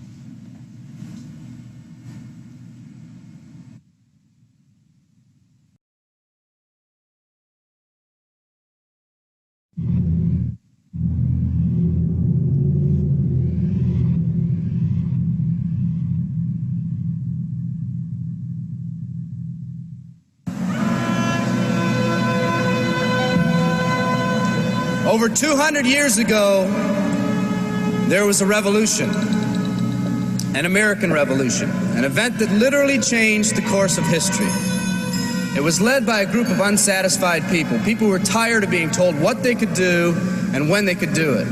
Over 200 years ago, there was a revolution, an American Revolution, an event that literally changed the course of history. It was led by a group of unsatisfied people. People who were tired of being told what they could do and when they could do it.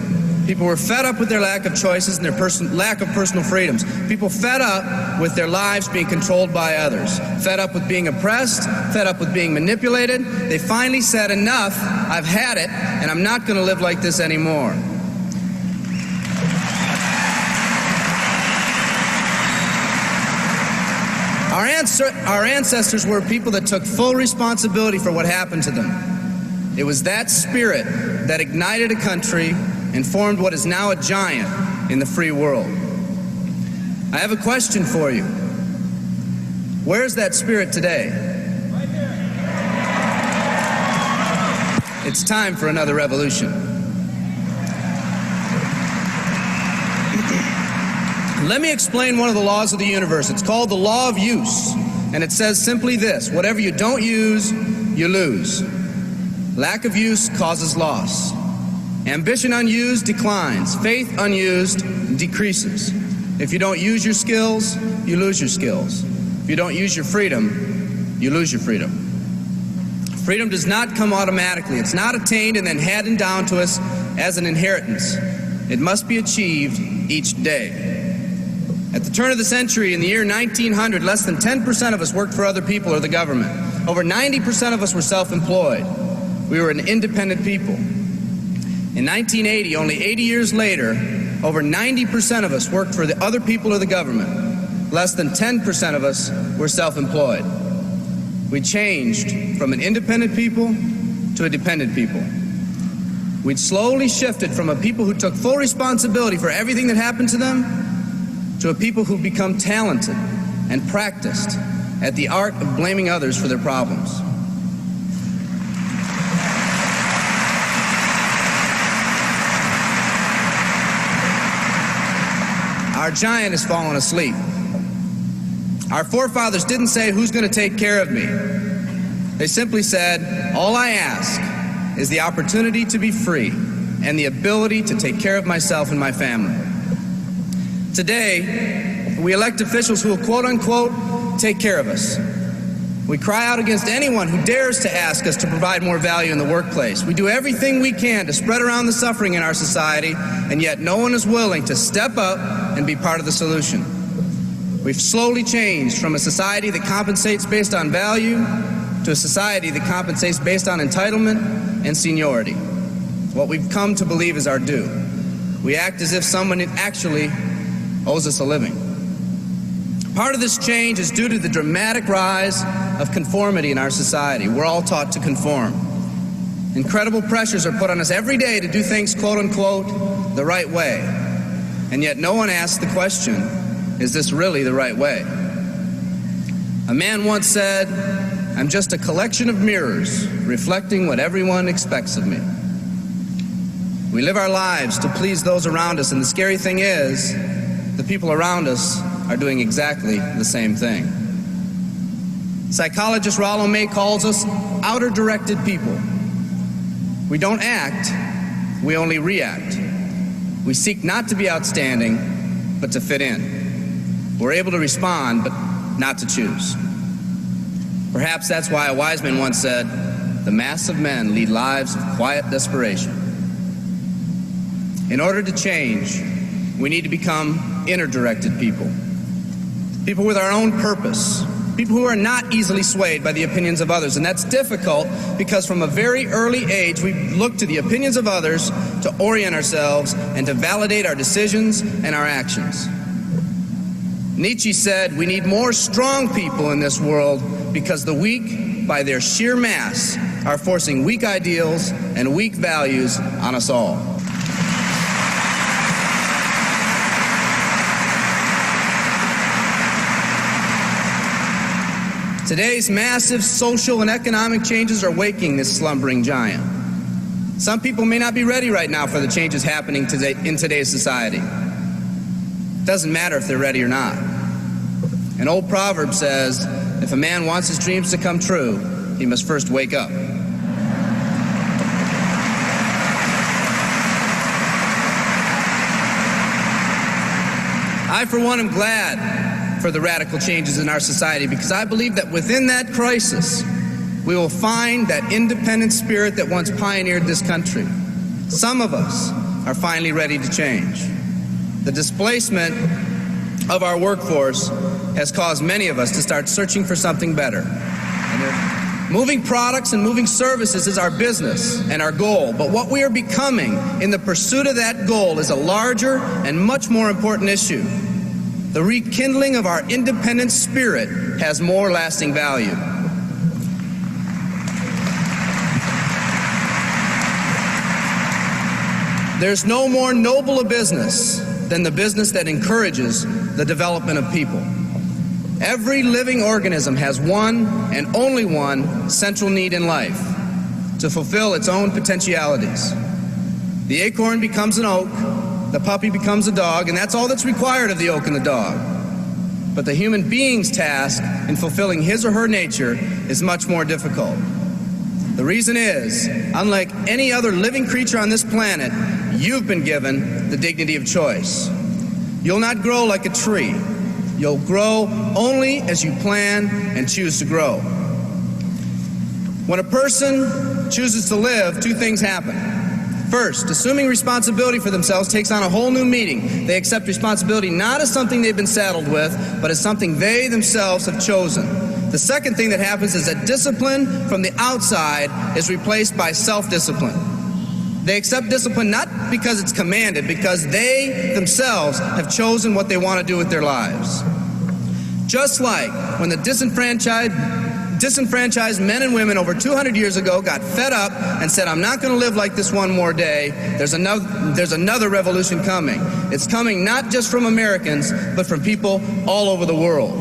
People were fed up with their lack of choices and their lack of personal freedoms. People fed up with their lives being controlled by others. Fed up with being oppressed, fed up with being manipulated. They finally said, enough, I've had it, and I'm not going to live like this anymore. Our ancestors were people that took full responsibility for what happened to them. It was that spirit that ignited a country and formed what is now a giant in the free world. I have a question for you. Where's that spirit today? Right here. It's time for another revolution. Let me explain one of the laws of the universe. It's called the law of use, and it says simply this: whatever you don't use, you lose. Lack of use causes loss. Ambition unused declines. Faith unused decreases. If you don't use your skills, you lose your skills. If you don't use your freedom, you lose your freedom. Freedom does not come automatically. It's not attained and then handed down to us as an inheritance. It must be achieved each day. At the turn of the century, in the year 1900, less than 10% of us worked for other people or the government. Over 90% of us were self-employed. We were an independent people. In 1980, only 80 years later, over 90% of us worked for the other people or the government. Less than 10% of us were self-employed. We changed from an independent people to a dependent people. We'd slowly shifted from a people who took full responsibility for everything that happened to them to a people who've become talented and practiced at the art of blaming others for their problems. Our giant has fallen asleep. Our forefathers didn't say, "Who's going to take care of me?" They simply said, "All I ask is the opportunity to be free and the ability to take care of myself and my family." Today, we elect officials who will quote-unquote take care of us. We cry out against anyone who dares to ask us to provide more value in the workplace. We do everything we can to spread around the suffering in our society, and yet no one is willing to step up and be part of the solution. We've slowly changed from a society that compensates based on value to a society that compensates based on entitlement and seniority. What we've come to believe is our due. We act as if someone actually owes us a living. Part of this change is due to the dramatic rise of conformity in our society. We're all taught to conform. Incredible pressures are put on us every day to do things, quote-unquote, the right way. And yet no one asks the question, is this really the right way? A man once said, "I'm just a collection of mirrors reflecting what everyone expects of me." We live our lives to please those around us, and the scary thing is, the people around us are doing exactly the same thing. Psychologist Rollo May calls us outer-directed people. We don't act, we only react. We seek not to be outstanding, but to fit in. We're able to respond, but not to choose. Perhaps that's why a wise man once said, "The mass of men lead lives of quiet desperation." In order to change, we need to become inner-directed people. People with our own purpose. People who are not easily swayed by the opinions of others. And that's difficult because from a very early age, we look to the opinions of others to orient ourselves and to validate our decisions and our actions. Nietzsche said, "We need more strong people in this world because the weak, by their sheer mass, are forcing weak ideals and weak values on us all." Today's massive social and economic changes are waking this slumbering giant. Some people may not be ready right now for the changes happening today in today's society. It doesn't matter if they're ready or not. An old proverb says, if a man wants his dreams to come true, he must first wake up. I, for one, am glad for the radical changes in our society because I believe that within that crisis, we will find that independent spirit that once pioneered this country. Some of us are finally ready to change. The displacement of our workforce has caused many of us to start searching for something better. Moving products and moving services is our business and our goal, but what we are becoming in the pursuit of that goal is a larger and much more important issue. The rekindling of our independent spirit has more lasting value. There's no more noble a business than the business that encourages the development of people. Every living organism has one and only one central need in life: to fulfill its own potentialities. The acorn becomes an oak, the puppy becomes a dog, and that's all that's required of the oak and the dog. But the human being's task in fulfilling his or her nature is much more difficult. The reason is, unlike any other living creature on this planet, you've been given the dignity of choice. You'll not grow like a tree. You'll grow only as you plan and choose to grow. When a person chooses to live, two things happen. First, assuming responsibility for themselves takes on a whole new meaning. They accept responsibility not as something they've been saddled with, but as something they themselves have chosen. The second thing that happens is that discipline from the outside is replaced by self-discipline. They accept discipline not because it's commanded, because they themselves have chosen what they want to do with their lives. Just like when the disenfranchised men and women over 200 years ago got fed up and said, I'm not going to live like this one more day, there's another revolution coming. It's coming not just from Americans, but from people all over the world.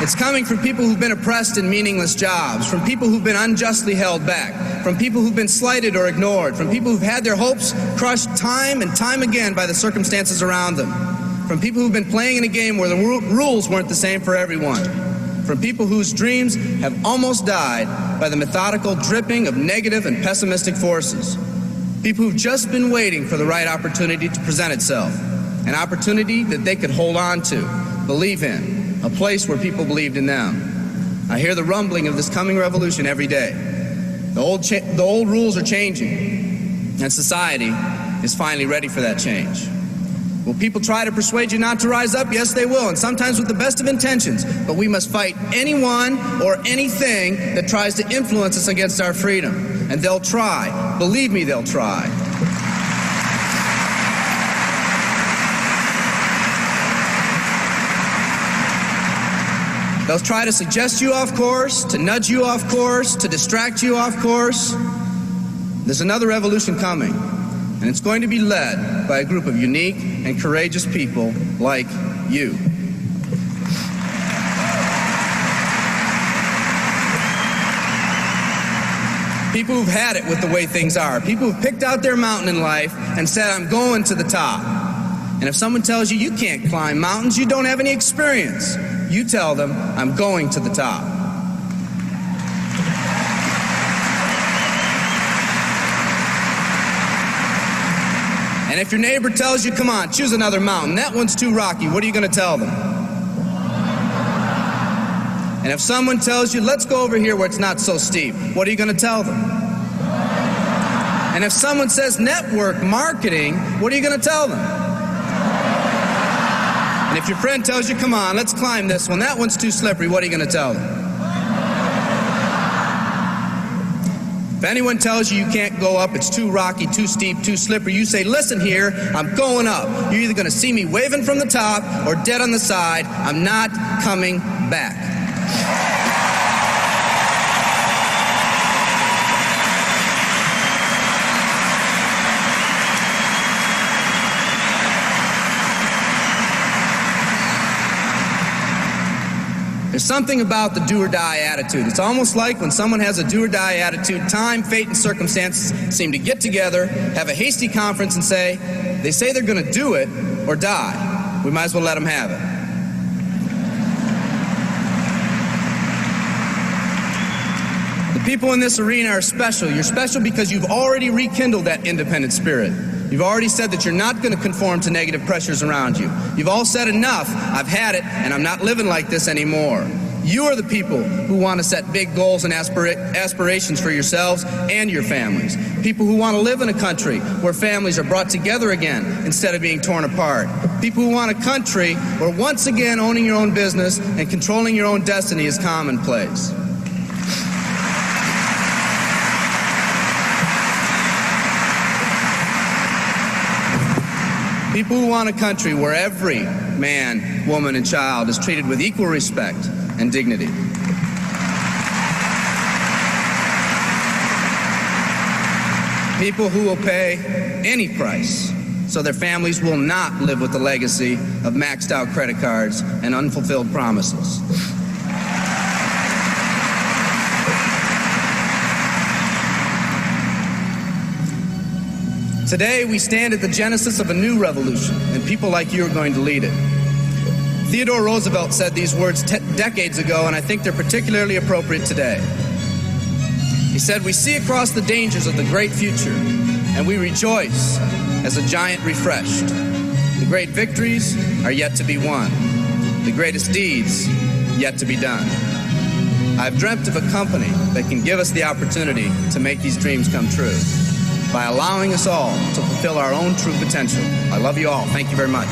It's coming from people who've been oppressed in meaningless jobs, from people who've been unjustly held back, from people who've been slighted or ignored, from people who've had their hopes crushed time and time again by the circumstances around them, from people who've been playing in a game where the rules weren't the same for everyone, from people whose dreams have almost died by the methodical dripping of negative and pessimistic forces, people who've just been waiting for the right opportunity to present itself, an opportunity that they could hold on to, believe in, a place where people believed in them. I hear the rumbling of this coming revolution every day. The old rules are changing, and society is finally ready for that change. Will people try to persuade you not to rise up? Yes, they will, and sometimes with the best of intentions. But we must fight anyone or anything that tries to influence us against our freedom. And they'll try. Believe me, they'll try. They'll try to suggest you off course, to nudge you off course, to distract you off course. There's another revolution coming, and it's going to be led by a group of unique and courageous people like you. People who've had it with the way things are. People who've picked out their mountain in life and said, I'm going to the top. And if someone tells you you can't climb mountains, you don't have any experience. You tell them, I'm going to the top. And if your neighbor tells you, come on, choose another mountain, that one's too rocky, what are you going to tell them? And if someone tells you, let's go over here where it's not so steep, what are you going to tell them? And if someone says network marketing, what are you going to tell them? And if your friend tells you, come on, let's climb this one, that one's too slippery, what are you going to tell them? If anyone tells you you can't go up, it's too rocky, too steep, too slippery, you say, listen here, I'm going up. You're either going to see me waving from the top or dead on the side. I'm not coming back. There's something about the do-or-die attitude. It's almost like when someone has a do-or-die attitude, time, fate, and circumstances seem to get together, have a hasty conference, and say, they say they're going to do it or die. We might as well let them have it. The People in this arena are special. You're special because you've already rekindled that independent spirit. You've already said that you're not going to conform to negative pressures around you. You've all said enough, I've had it, and I'm not living like this anymore. You are the people who want to set big goals and aspirations for yourselves and your families. People who want to live in a country where families are brought together again instead of being torn apart. People who want a country where once again owning your own business and controlling your own destiny is commonplace. People who want a country where every man, woman, and child is treated with equal respect and dignity. People who will pay any price so their families will not live with the legacy of maxed out credit cards and unfulfilled promises. Today, we stand at the genesis of a new revolution, and people like you are going to lead it. Theodore Roosevelt said these words decades ago, and I think they're particularly appropriate today. He said, "We see across the dangers of the great future, and we rejoice as a giant refreshed. The great victories are yet to be won, the greatest deeds yet to be done. I've dreamt of a company that can give us the opportunity to make these dreams come true by allowing us all to fulfill our own true potential. I love you all. Thank you very much."